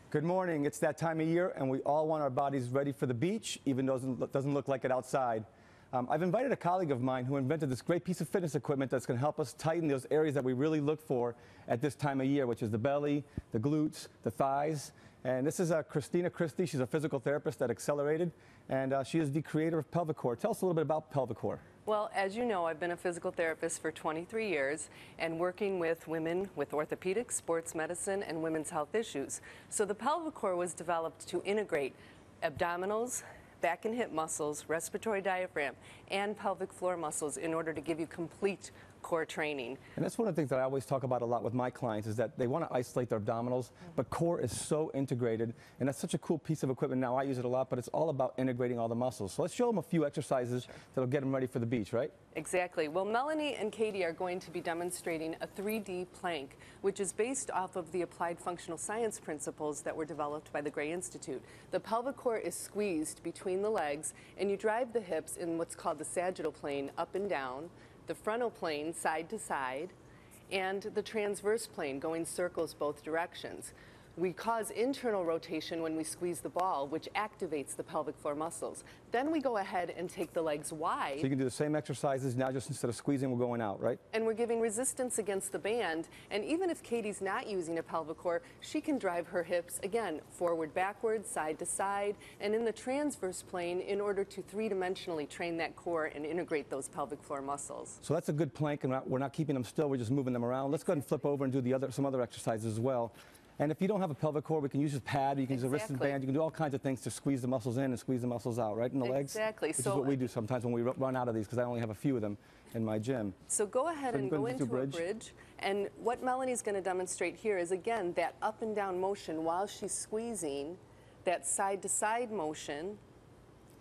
Good morning. It's that time of year, and we all want our bodies ready for the beach, even though it doesn't look like it outside. I've invited a colleague of mine who invented this great piece of fitness equipment that's going to help us tighten those areas that we really look for at this time of year, which is the belly, the glutes, the thighs. And this is Christie. She's a physical therapist at Accelerated, and she is the creator of Pelvicore. Tell us a little bit about Pelvicore. Well, as you know, I've been a physical therapist for 23 years and working with women with orthopedics, sports medicine, and women's health issues. So the Pelvicore was developed to integrate abdominals, back and hip muscles, respiratory diaphragm, and pelvic floor muscles in order to give you complete core training. And that's one of the things that I always talk about a lot with my clients, is that they want to isolate their abdominals, but core is so integrated, and that's such a cool piece of equipment. Now I use it a lot, but it's all about integrating all the muscles. So let's show them a few exercises that'll get them ready for the beach, right? Exactly. Well, Melanie and Katie are going to be demonstrating a 3D plank, which is based off of the applied functional science principles that were developed by the Gray Institute. The pelvic core is squeezed between the legs, and you drive the hips in what's called the sagittal plane up and down, the frontal plane side to side, and the transverse plane going circles both directions. We cause internal rotation when we squeeze the ball, which activates the pelvic floor muscles. Then we go ahead and take the legs wide. So you can do the same exercises, now just instead of squeezing, we're going out, right? And we're giving resistance against the band. And even if Katie's not using a Pelvicore, she can drive her hips, again, forward, backward, side to side, and in the transverse plane in order to three-dimensionally train that core and integrate those pelvic floor muscles. So that's a good plank, and we're not keeping them still, we're just moving them around. Let's go ahead and flip over and do some other exercises as well. And if you don't have a pelvic core, we can use a pad, you can use a wrist band, you can do all kinds of things to squeeze the muscles in and squeeze the muscles out, right, in the legs? Exactly. Which is what we do sometimes when we run out of these, because I only have a few of them in my gym. So go ahead and go into a bridge. And what Melanie's going to demonstrate here is, again, that up and down motion while she's squeezing, that side-to-side motion,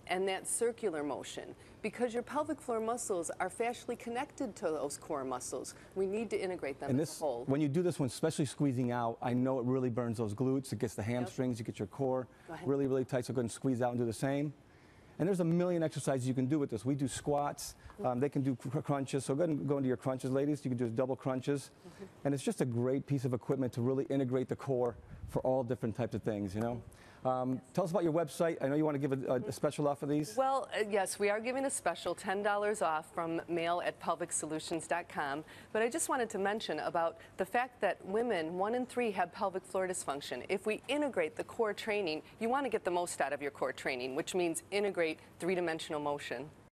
and that circular motion. Because your pelvic floor muscles are fascially connected to those core muscles, we need to integrate them as a whole. When you do this one, especially squeezing out, I know it really burns those glutes, it gets the hamstrings, you get your core really, really tight, so go ahead and squeeze out and do the same. And there's a million exercises you can do with this. We do squats, they can do crunches, so go ahead and go into your crunches, ladies. You can do double crunches. And it's just a great piece of equipment to really integrate the core for all different types of things, you know. Tell us about your website. I know you want to give a special offer for these. Well, yes, we are giving a special $10 off from mail@pelvicsolutions.com. But I just wanted to mention about the fact that women, 1 in 3, have pelvic floor dysfunction. If we integrate the core training, you want to get the most out of your core training, which means integrate three-dimensional motion.